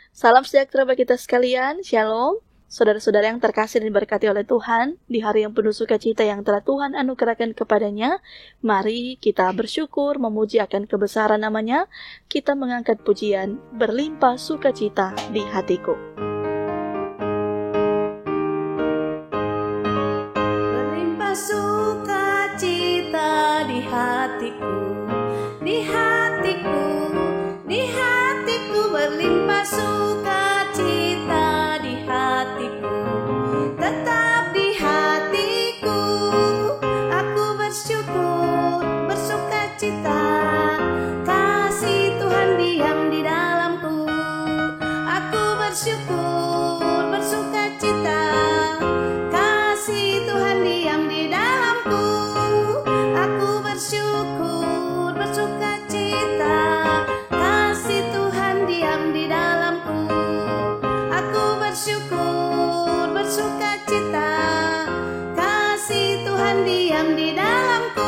Salam sejahtera bagi kita sekalian, Shalom. Saudara-saudara yang terkasih dan diberkati oleh Tuhan, di hari yang penuh sukacita yang telah Tuhan anugerahkan kepadanya, mari kita bersyukur, memuji akan kebesaran namanya, kita mengangkat pujian, berlimpah sukacita di hatiku. Berlimpah sukacita di hatiku, di hatiku, di hatiku, berlimpah sukacita di hatiku, tetap di hatiku. Aku bersyukur, bersukacita, kasih Tuhan diam di dalamku. Aku bersyukur, bersukacita, kasih Tuhan diam di dalamku. Aku bersyukur, bersukacita, kasih Tuhan diam di dalamku. Aku bersyukur, bersukacita, kasih Tuhan diam di dalamku.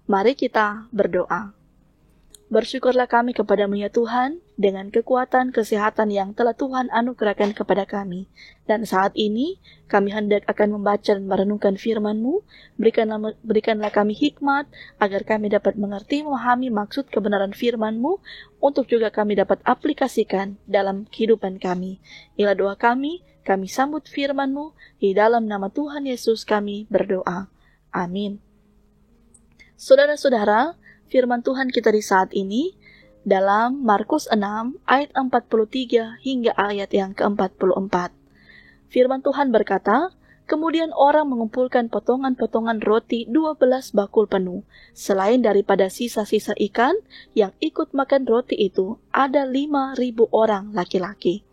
Mari kita berdoa. Bersyukurlah kami kepadamu ya Tuhan, dengan kekuatan kesehatan yang telah Tuhan anugerahkan kepada kami. Dan saat ini, kami hendak akan membaca dan merenungkan firman-Mu. Berikanlah kami hikmat, agar kami dapat mengerti, memahami maksud kebenaran firman-Mu, untuk juga kami dapat aplikasikan dalam kehidupan kami. Inilah doa kami sambut firman-Mu, di dalam nama Tuhan Yesus kami berdoa. Amin. Saudara-saudara, firman Tuhan kita di saat ini dalam Markus 6 ayat 43 hingga ayat yang ke-44. Firman Tuhan berkata, kemudian orang mengumpulkan potongan-potongan roti 12 bakul penuh. Selain daripada sisa-sisa ikan yang ikut makan roti itu, ada 5.000 orang laki-laki.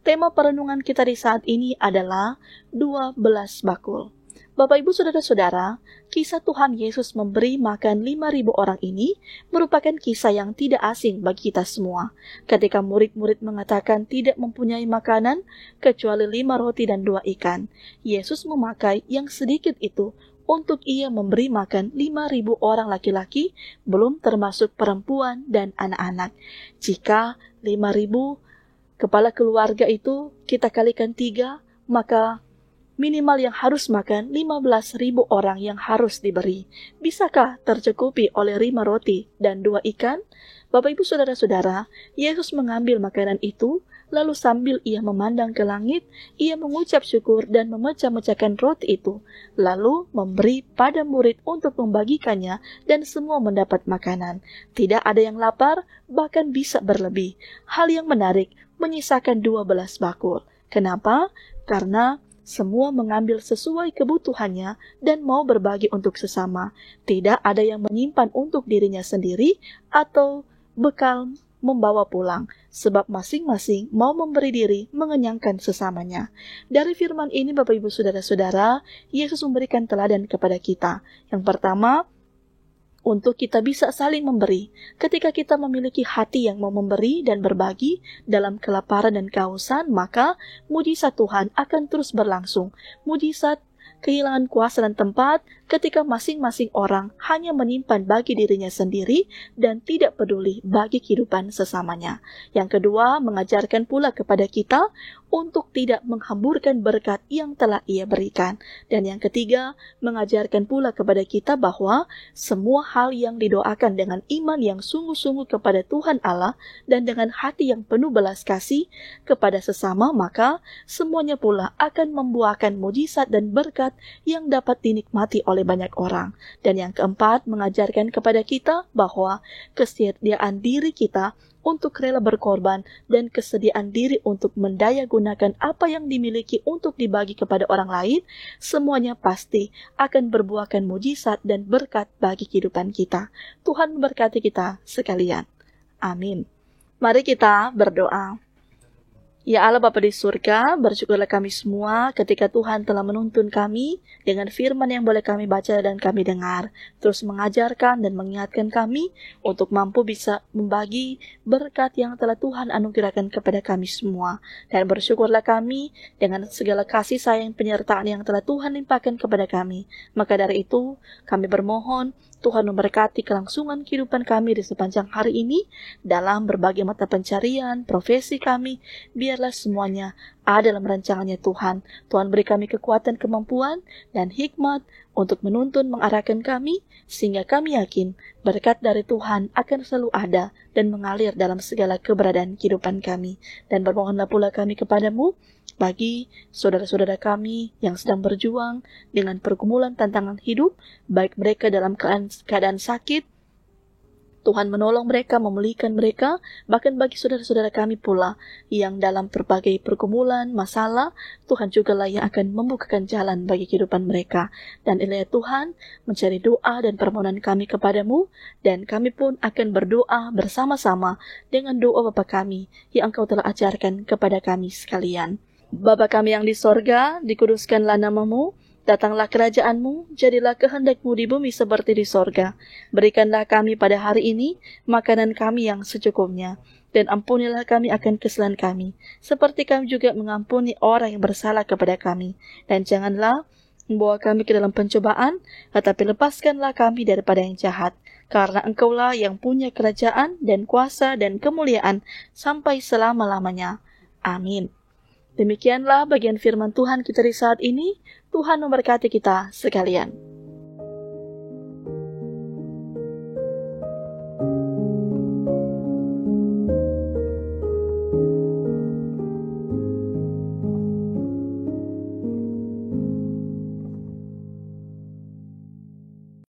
Tema perenungan kita di saat ini adalah 12 bakul. Bapak Ibu Saudara-saudara, kisah Tuhan Yesus memberi makan 5.000 orang ini merupakan kisah yang tidak asing bagi kita semua. Ketika murid-murid mengatakan tidak mempunyai makanan kecuali 5 roti dan 2 ikan, Yesus memakai yang sedikit itu untuk ia memberi makan 5.000 orang laki-laki, belum termasuk perempuan dan anak-anak. Jika 5.000 kepala keluarga itu kita kalikan 3, maka minimal yang harus makan 15.000 orang yang harus diberi. Bisakah tercukupi oleh 5 roti dan 2 ikan? Bapak Ibu Saudara-saudara, Yesus mengambil makanan itu, lalu sambil ia memandang ke langit, ia mengucap syukur dan memecah-mecahkan roti itu, lalu memberi pada murid untuk membagikannya dan semua mendapat makanan. Tidak ada yang lapar, bahkan bisa berlebih. Hal yang menarik, menyisakan 12 bakul. Kenapa? Karena semua mengambil sesuai kebutuhannya dan mau berbagi untuk sesama. Tidak ada yang menyimpan untuk dirinya sendiri atau bekal membawa pulang, sebab masing-masing mau memberi diri mengenyangkan sesamanya. Dari firman ini Bapak Ibu Saudara-saudara, Yesus memberikan teladan kepada kita. Yang pertama, untuk kita bisa saling memberi. Ketika kita memiliki hati yang mau memberi dan berbagi dalam kelaparan dan kehausan, maka mujizat Tuhan akan terus berlangsung. Mujizat kehilangan kuasa dan tempat ketika masing-masing orang hanya menyimpan bagi dirinya sendiri dan tidak peduli bagi kehidupan sesamanya. Yang kedua, mengajarkan pula kepada kita untuk tidak menghamburkan berkat yang telah Ia berikan. Dan yang ketiga, mengajarkan pula kepada kita bahwa semua hal yang didoakan dengan iman yang sungguh-sungguh kepada Tuhan Allah dan dengan hati yang penuh belas kasih kepada sesama, maka semuanya pula akan membuahkan mujizat dan berkat yang dapat dinikmati oleh banyak orang. Dan yang keempat, mengajarkan kepada kita bahwa kesediaan diri kita untuk rela berkorban dan kesediaan diri untuk mendaya gunakan apa yang dimiliki untuk dibagi kepada orang lain, semuanya pasti akan berbuahkan mujizat dan berkat bagi kehidupan kita. Tuhan memberkati kita sekalian. Amin. Mari kita berdoa. Ya Allah Bapa di surga, bersyukurlah kami semua ketika Tuhan telah menuntun kami dengan firman yang boleh kami baca dan kami dengar, terus mengajarkan dan mengingatkan kami untuk mampu bisa membagi berkat yang telah Tuhan anugerahkan kepada kami semua. Dan bersyukurlah kami dengan segala kasih sayang penyertaan yang telah Tuhan limpahkan kepada kami. Maka dari itu, kami bermohon Tuhan memberkati kelangsungan kehidupan kami di sepanjang hari ini dalam berbagai mata pencarian, profesi kami. Biarlah semuanya ada dalam rancangannya Tuhan. Tuhan beri kami kekuatan, kemampuan, dan hikmat untuk menuntun, mengarahkan kami, sehingga kami yakin berkat dari Tuhan akan selalu ada dan mengalir dalam segala keberadaan kehidupan kami. Dan bermohonlah pula kami kepadamu, bagi saudara-saudara kami yang sedang berjuang dengan pergumulan tantangan hidup, baik mereka dalam keadaan sakit, Tuhan menolong mereka, memulihkan mereka, bahkan bagi saudara-saudara kami pula yang dalam berbagai pergumulan, masalah, Tuhan juga lah yang akan membukakan jalan bagi kehidupan mereka. Dan ilahi Tuhan, mencari doa dan permohonan kami kepadamu, dan kami pun akan berdoa bersama-sama dengan doa Bapa kami yang Engkau telah ajarkan kepada kami sekalian. Bapa kami yang di sorga, dikuduskanlah namamu, datanglah kerajaanmu, jadilah kehendakmu di bumi seperti di sorga. Berikanlah kami pada hari ini makanan kami yang secukupnya, dan ampunilah kami akan kesalahan kami, seperti kami juga mengampuni orang yang bersalah kepada kami. Dan janganlah membawa kami ke dalam pencobaan, tetapi lepaskanlah kami daripada yang jahat, karena Engkaulah yang punya kerajaan dan kuasa dan kemuliaan sampai selama-lamanya. Amin. Demikianlah bagian firman Tuhan kita di saat ini. Tuhan memberkati kita sekalian.